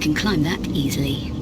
can climb that easily.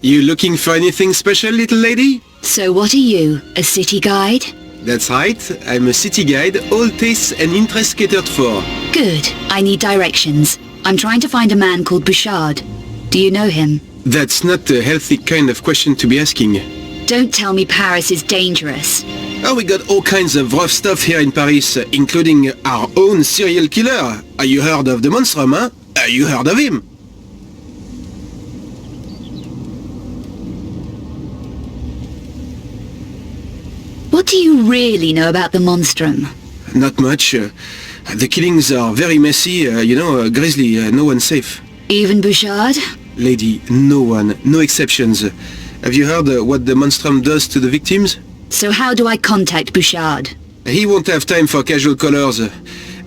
You looking for anything special, little lady? So what are you, a city guide? That's right, I'm a city guide, all tastes and interests catered for. Good, I need directions. I'm trying to find a man called Bouchard. Do you know him? That's not a healthy kind of question to be asking. Don't tell me Paris is dangerous. Oh, we got all kinds of rough stuff here in Paris, including our own serial killer. Are you heard of the Monstrum, huh? Are you heard of him? What do you really know about the Monstrum? Not much. The killings are very messy, grisly, no one's safe. Even Bouchard? Lady, no one, no exceptions. Have you heard what the Monstrum does to the victims? So how do I contact Bouchard? He won't have time for casual callers.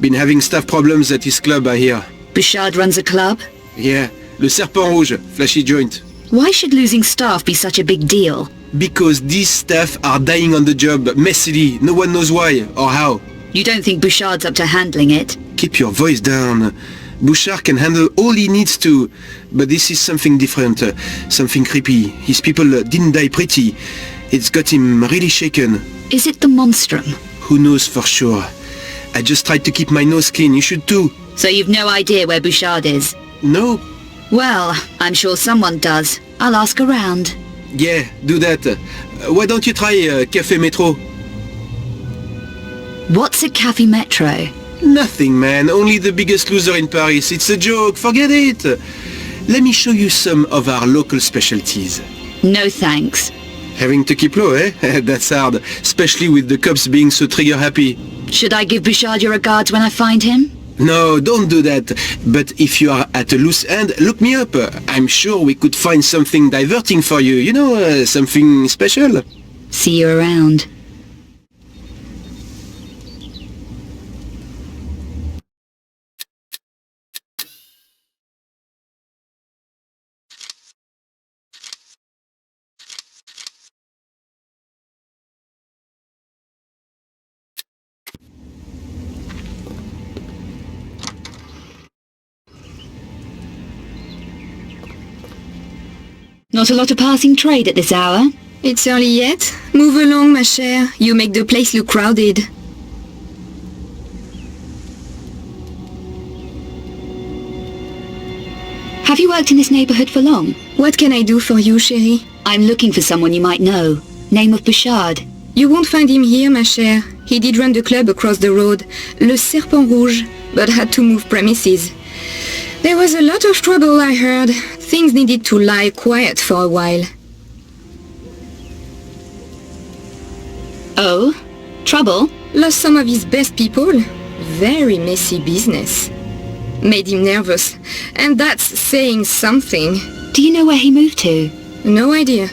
Been having staff problems at his club, I hear. Bouchard runs a club? Yeah, Le Serpent Rouge, flashy joint. Why should losing staff be such a big deal? Because these staff are dying on the job, messily, no one knows why or how. You don't think Bouchard's up to handling it? Keep your voice down. Bouchard can handle all he needs to, but this is something different, something creepy. His people didn't die pretty. It's got him really shaken. Is it the Monstrum? Who knows for sure? I just tried to keep my nose clean, you should too. So you've no idea where Bouchard is? No. Well, I'm sure someone does. I'll ask around. Yeah, do that. Why don't you try Café Metro? What's a Café Metro? Nothing, man. Only the biggest loser in Paris. It's a joke. Forget it. Let me show you some of our local specialties. No thanks. Having to keep low, eh? That's hard. Especially with the cops being so trigger happy. Should I give Bouchard your regards when I find him? No, don't do that. But if you are at a loose end, look me up. I'm sure we could find something diverting for you. You know, something special. See you around. Not a lot of passing trade at this hour. It's early yet. Move along, ma chère. You make the place look crowded. Have you worked in this neighborhood for long? What can I do for you, chérie? I'm looking for someone you might know. Name of Bouchard. You won't find him here, ma chère. He did run the club across the road, Le Serpent Rouge, but had to move premises. There was a lot of trouble, I heard. Things needed to lie quiet for a while. Oh? Trouble? Lost some of his best people. Very messy business. Made him nervous. And that's saying something. Do you know where he moved to? No idea.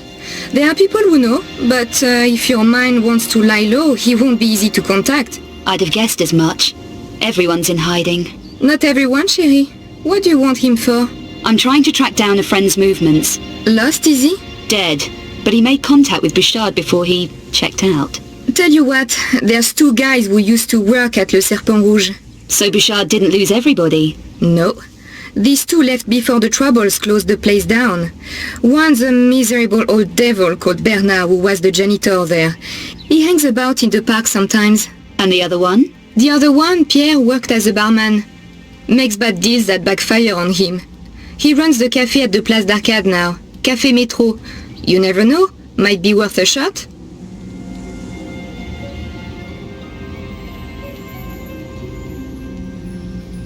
There are people who know, but if your mind wants to lie low, he won't be easy to contact. I'd have guessed as much. Everyone's in hiding. Not everyone, chérie. What do you want him for? I'm trying to track down a friend's movements. Lost, is he? Dead. But he made contact with Bouchard before he checked out. Tell you what, there's 2 guys who used to work at Le Serpent Rouge. So Bouchard didn't lose everybody? No. These 2 left before the troubles closed the place down. One's a miserable old devil called Bernard who was the janitor there. He hangs about in the park sometimes. And the other one? The other one, Pierre, worked as a barman. Makes bad deals that backfire on him. He runs the cafe at the Place d'Arcade now. Café Metro. You never know. Might be worth a shot.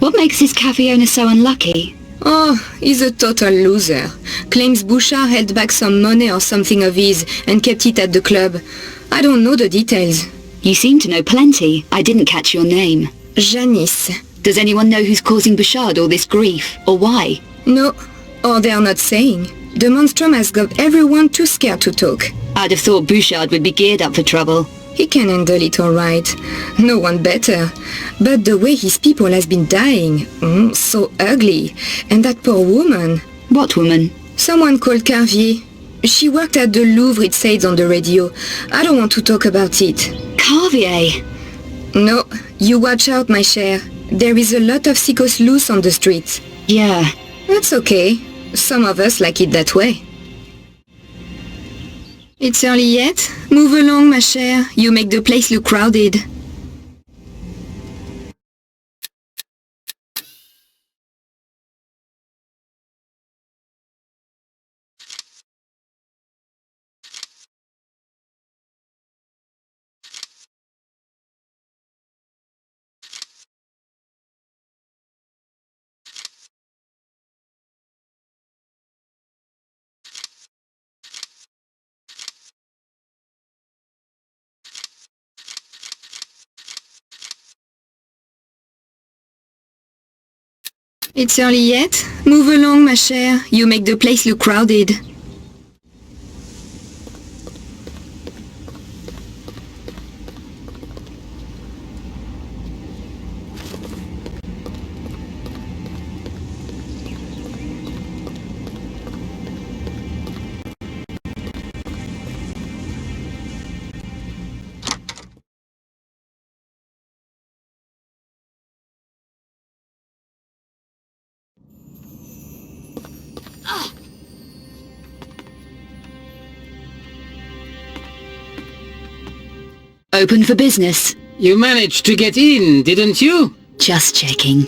What makes this cafe owner so unlucky? Oh, he's a total loser. Claims Bouchard held back some money or something of his and kept it at the club. I don't know the details. You seem to know plenty. I didn't catch your name. Janice. Does anyone know who's causing Bouchard all this grief, or why? No, or they are not saying. The monstrum has got everyone too scared to talk. I'd have thought Bouchard would be geared up for trouble. He can handle it all right. No one better. But the way his people has been dying, so ugly. And that poor woman. What woman? Someone called Carvier. She worked at the Louvre, it says on the radio. I don't want to talk about it. Carvier? No, you watch out, my chère. There is a lot of sickos loose on the streets. Yeah. That's okay. Some of us like it that way. It's early yet? Move along, ma chère. You make the place look crowded. It's early yet? Move along, ma chère. You make the place look crowded. Open for business. You managed to get in, didn't you? Just checking.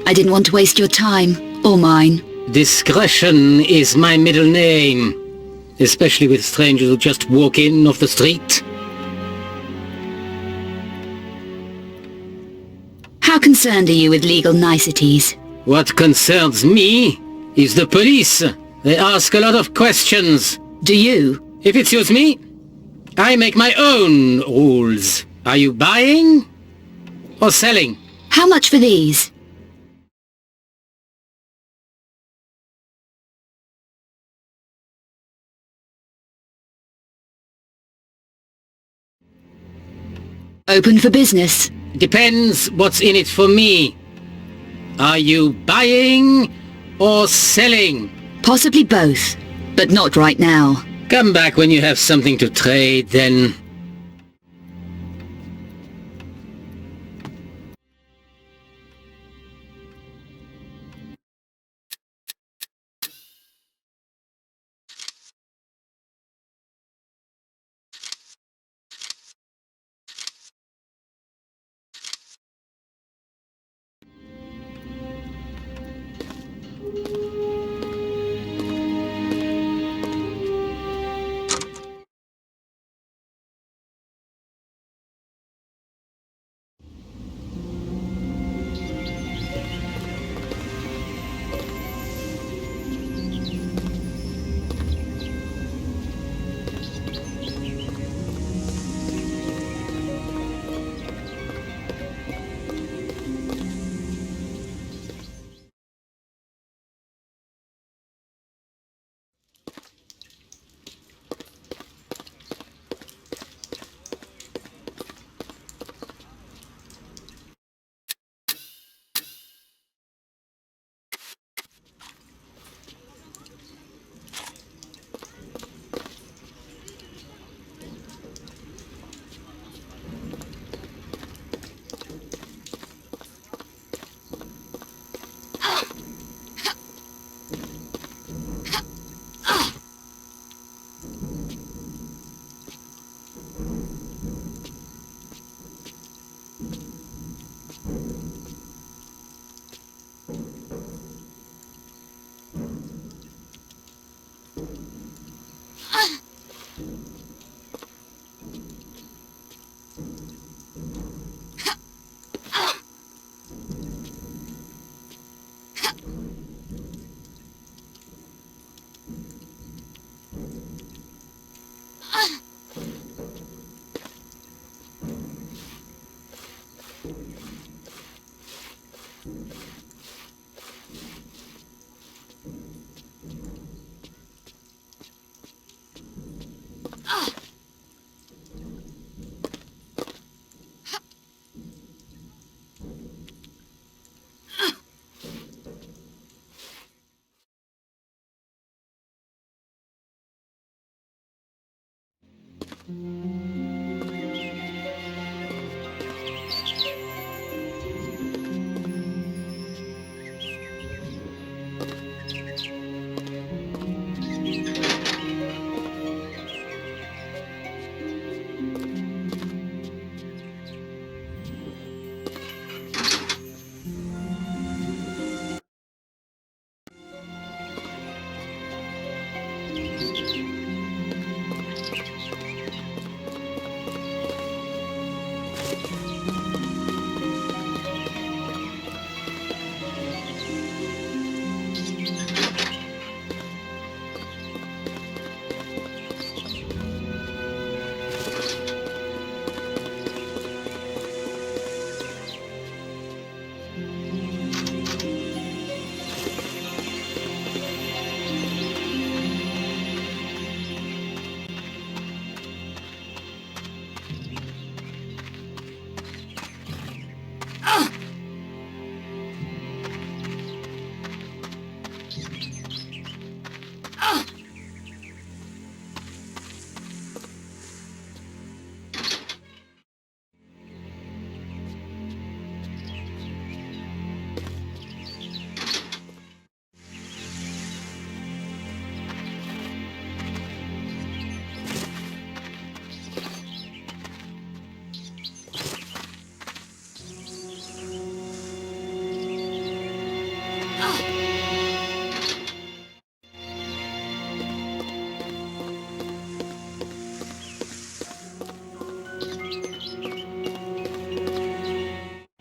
I didn't want to waste your time, or mine. Discretion is my middle name, especially with strangers who just walk in off the street. How concerned are you with legal niceties? What concerns me is the police. They ask a lot of questions. Do you? If it suits me, I make my own rules. Are you buying or selling? How much for these? Open for business. Depends what's in it for me. Are you buying or selling? Possibly both, but not right now. Come back when you have something to trade, then.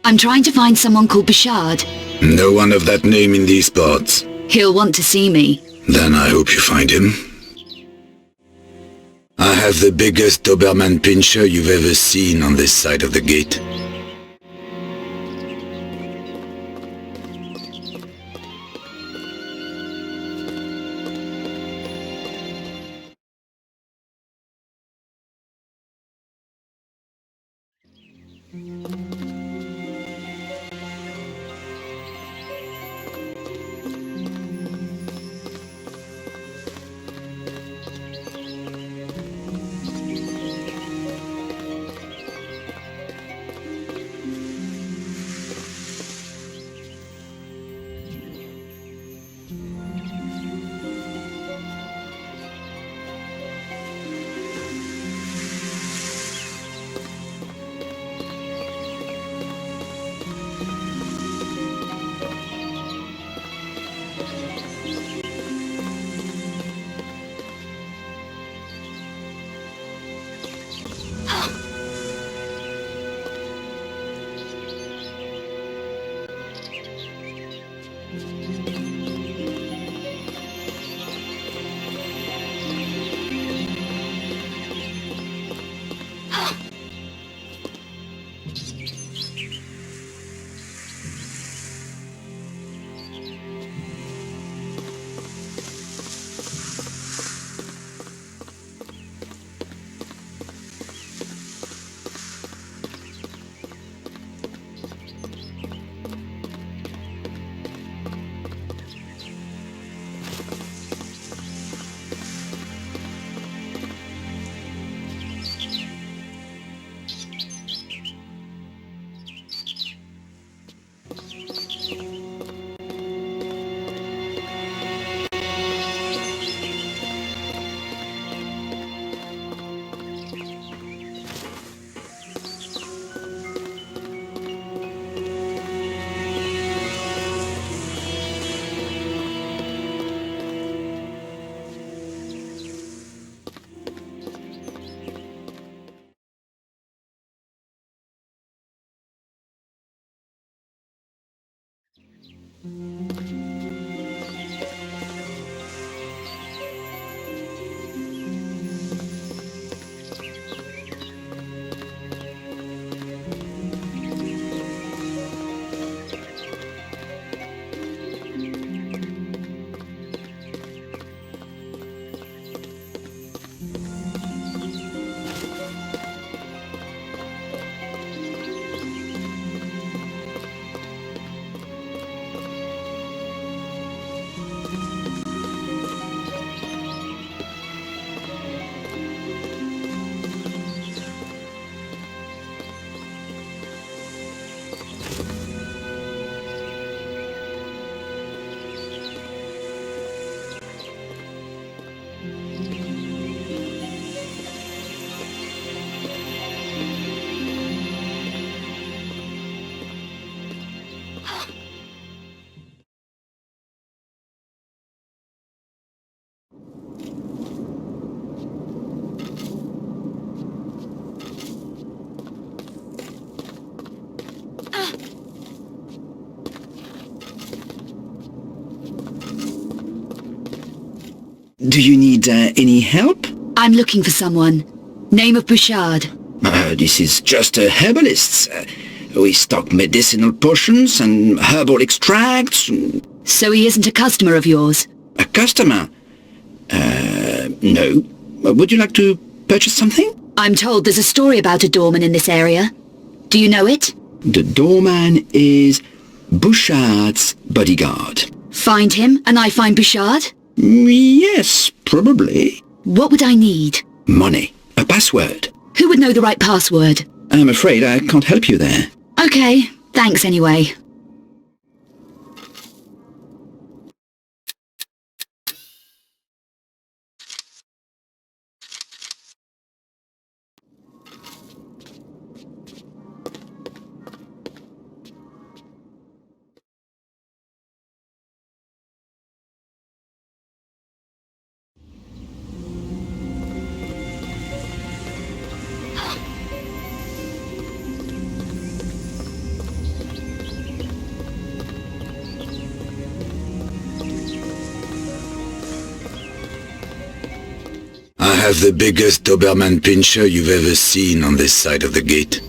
I'm trying to find someone called Bouchard. No one of that name in these parts. He'll want to see me. Then I hope you find him. I have the biggest Doberman pincher you've ever seen on this side of the gate. Do you need any help? I'm looking for someone. Name of Bouchard. This is just a herbalist. We stock medicinal potions and herbal extracts. So he isn't a customer of yours? A customer? No. Would you like to purchase something? I'm told there's a story about a doorman in this area. Do you know it? The doorman is Bouchard's bodyguard. Find him and I find Bouchard? Yes, probably. What would I need? Money. A password. Who would know the right password? I'm afraid I can't help you there. Okay, thanks anyway. have the biggest Doberman pincher you've ever seen on this side of the gate.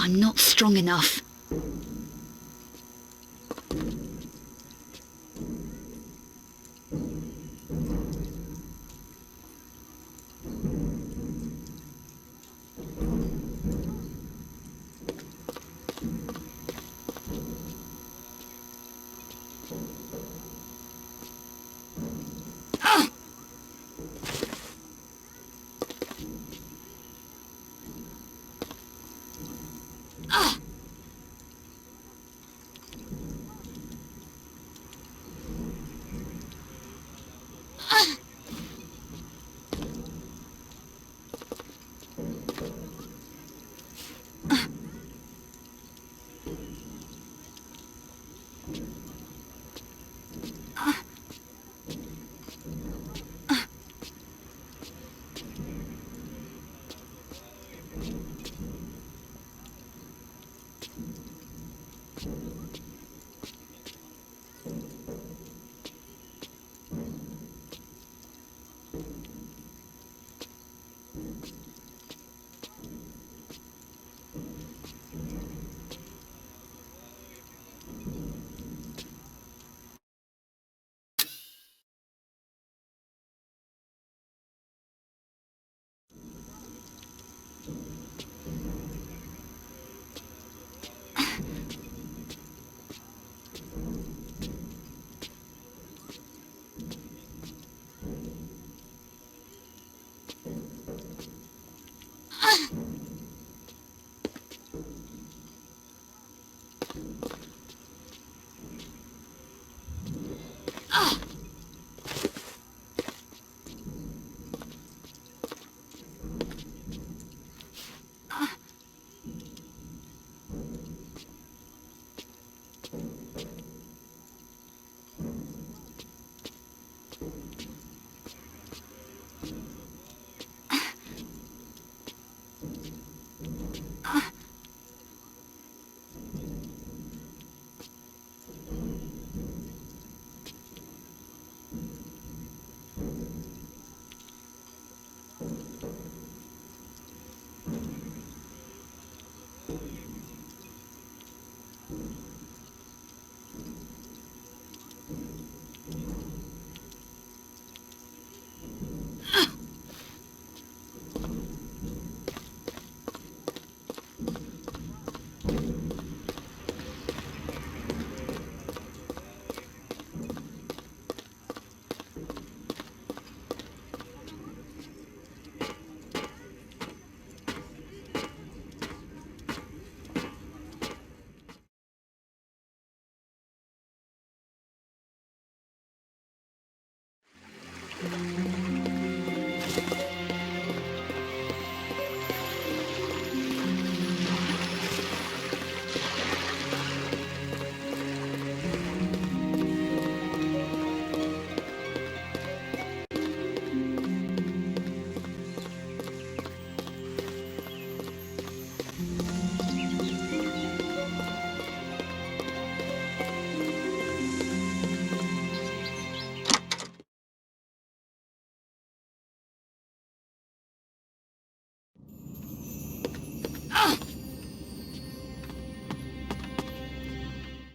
I'm not strong enough.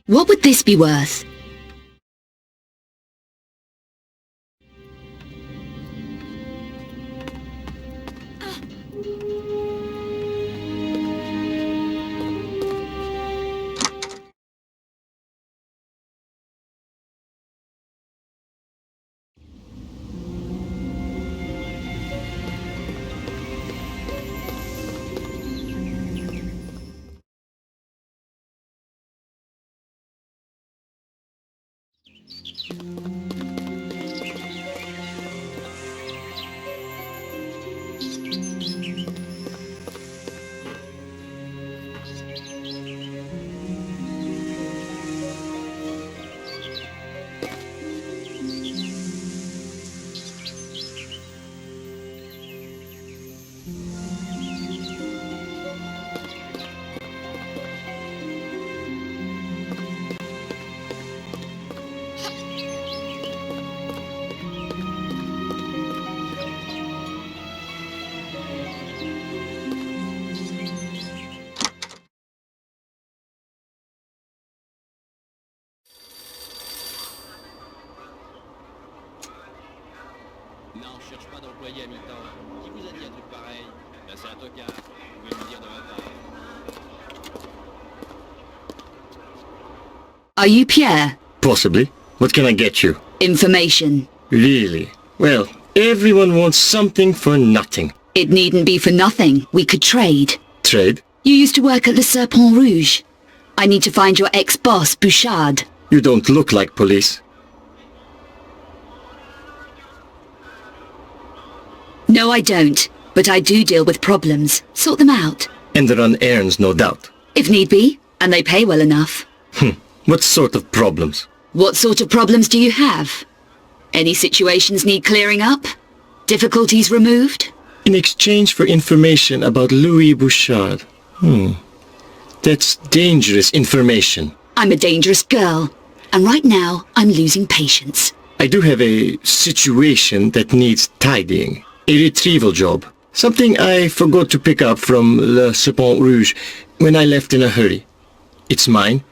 What would this be worth? Non, je cherche pas d'employé à mi-temps. Qui vous a dit un truc pareil? Ben, c'est un tocard. Vous pouvez me dire de ma part. Are you Pierre? Possibly. What can I get you? Information. Really? Well, everyone wants something for nothing. It needn't be for nothing. We could trade. Trade? You used to work at the Serpent Rouge. I need to find your ex-boss, Bouchard. You don't look like police. No, I don't. But I do deal with problems. Sort them out. And run errands, no doubt. If need be. And they pay well enough. What sort of problems? What sort of problems do you have? Any situations need clearing up? Difficulties removed? In exchange for information about Louis Bouchard. That's dangerous information. I'm a dangerous girl. And right now, I'm losing patience. I do have a situation that needs tidying. A retrieval job. Something I forgot to pick up from Le Serpent Rouge when I left in a hurry. It's mine,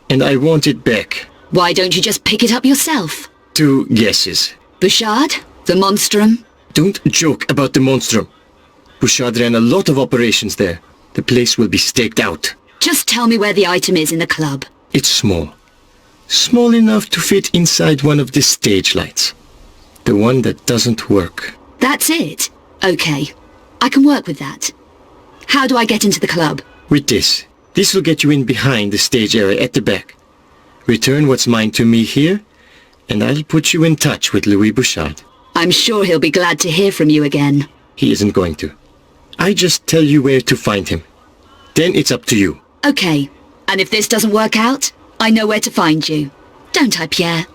and I want it back. Why don't you just pick it up yourself? 2 guesses. Bouchard? The Monstrum? Don't joke about the Monstrum. Bouchard ran a lot of operations there. The place will be staked out. Just tell me where the item is in the club. It's small. Small enough to fit inside one of the stage lights. The one that doesn't work. That's it? Okay. I can work with that. How do I get into the club? With this. This will get you in behind the stage area at the back. Return what's mine to me here, and I'll put you in touch with Louis Bouchard. I'm sure he'll be glad to hear from you again. He isn't going to. I just tell you where to find him. Then it's up to you. Okay. And if this doesn't work out, I know where to find you. Don't I, Pierre?